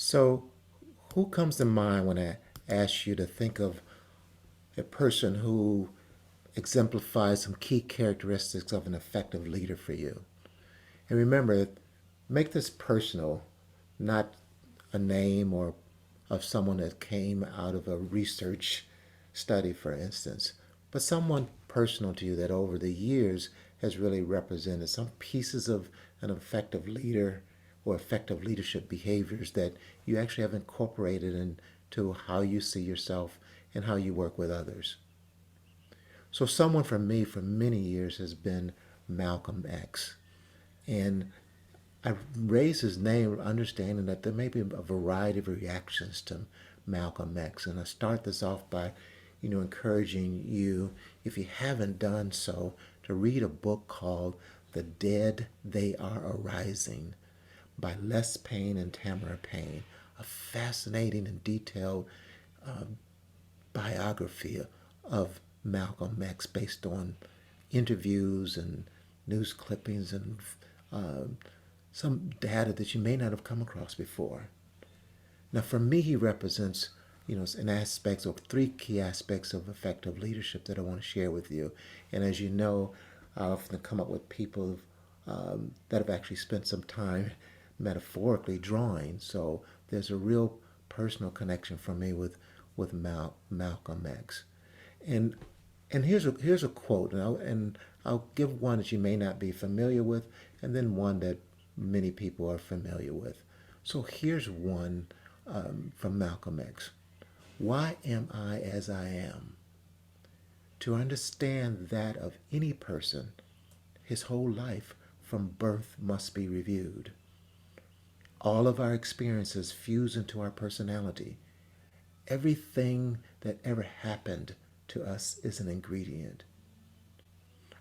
So, who comes to mind when I ask you to think of a person who exemplifies some key characteristics of an effective leader for you? And remember, make this personal, not a name or of someone that came out of a research study, for instance, but someone personal to you that over the years has really represented some pieces of an effective leader or effective leadership behaviors that you actually have incorporated into how you see yourself and how you work with others. So, someone for me for many years has been Malcolm X. And I raise his name understanding that there may be a variety of reactions to Malcolm X. And I start this off by, encouraging you, if you haven't done so, to read a book called The Dead They Are Arising by Les Payne and Tamara Payne, a fascinating and detailed biography of Malcolm X based on interviews and news clippings and uh, some data that you may not have come across before. Now, for me, he represents, an aspects or three key aspects of effective leadership that I want to share with you. And as you know, I often come up with people that have actually spent some time metaphorically drawing. So there's a real personal connection for me with Malcolm X. And here's a quote, and I'll give one that you may not be familiar with, and then one that many people are familiar with. So here's one from Malcolm X. Why am I as I am? To understand that of any person, his whole life from birth must be reviewed. All of our experiences fuse into our personality. Everything that ever happened to us is an ingredient.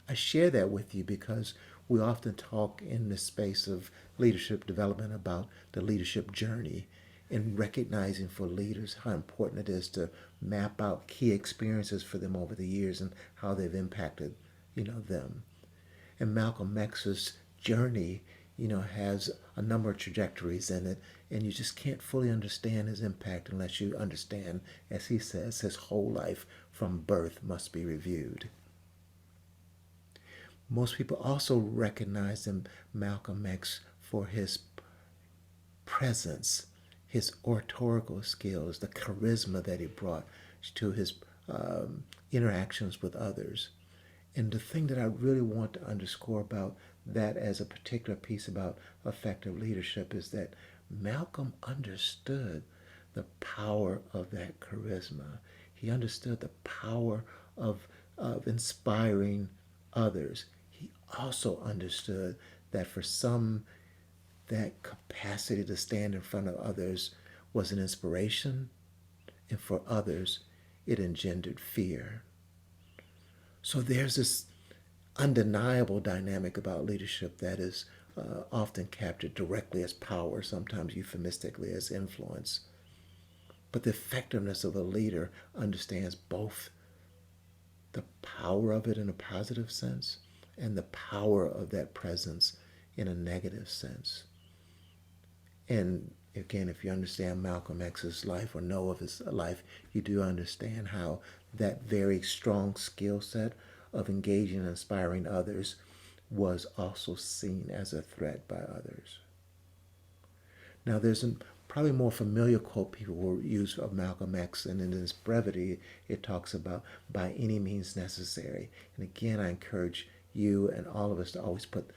I share that with you because we often talk in this space of leadership development about the leadership journey and recognizing for leaders how important it is to map out key experiences for them over the years and how they've impacted, them. And Malcolm X's journey, has a number of trajectories in it, and you just can't fully understand his impact unless you understand, as he says, his whole life from birth must be reviewed. Most people also recognize him, Malcolm X, for his presence, his oratorical skills, the charisma that he brought to his interactions with others. And the thing that I really want to underscore about that as a particular piece about effective leadership is that Malcolm understood the power of that charisma. He understood the power of inspiring others. He also understood that for some, that capacity to stand in front of others was an inspiration, and for others, it engendered fear. So there's this undeniable dynamic about leadership that is often captured directly as power, sometimes euphemistically as influence. But the effectiveness of a leader understands both the power of it in a positive sense and the power of that presence in a negative sense. And again, if you understand Malcolm X's life or know of his life, you do understand how that very strong skill set of engaging and inspiring others was also seen as a threat by others. Now, there's a probably more familiar quote people will use of Malcolm X, and in its brevity, it talks about by any means necessary. And again, I encourage you and all of us to always put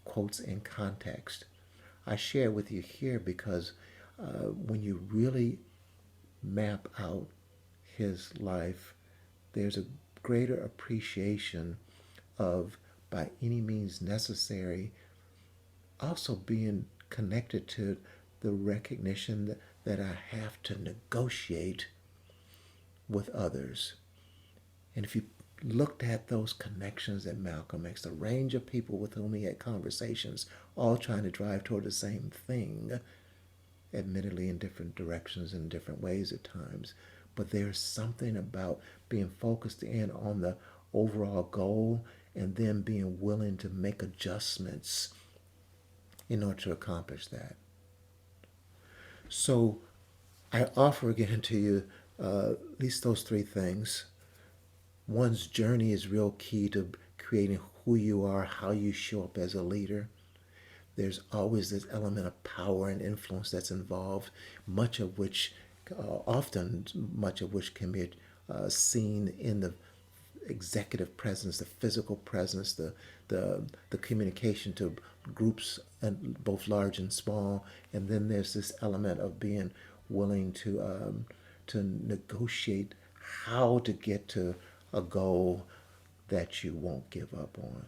quotes in context. I share with you here because when you really map out his life, there's a greater appreciation of by any means necessary, also being connected to the recognition that I have to negotiate with others. And if you looked at those connections that Malcolm makes, the range of people with whom he had conversations, all trying to drive toward the same thing, admittedly in different directions and different ways at times. But there's something about being focused in on the overall goal and then being willing to make adjustments in order to accomplish that. So I offer again to you at least those three things. One's journey is real key to creating who you are, how you show up as a leader. There's always this element of power and influence that's involved, much of which, often much of which can be seen in the executive presence, the physical presence, the communication to groups, and both large and small. And then there's this element of being willing to negotiate how to get to a goal that you won't give up on.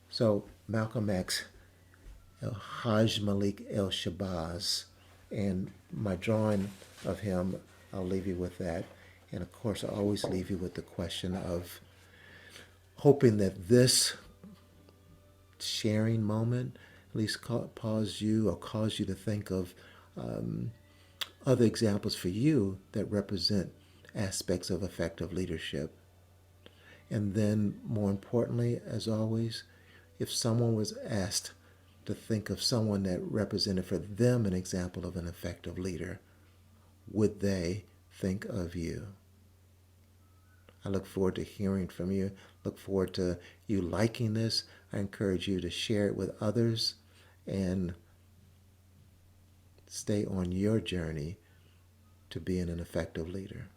So Malcolm X, El Hajj Malik El Shabazz, and my drawing of him, I'll leave you with that. And of course, I always leave you with the question of hoping that this sharing moment at least pause you or cause you to think of other examples for you that represent aspects of effective leadership. And then, more importantly, as always, if someone was asked to think of someone that represented for them an example of an effective leader, would they think of you? I look forward to hearing from you. Look forward to you liking this. I encourage you to share it with others and stay on your journey to being an effective leader.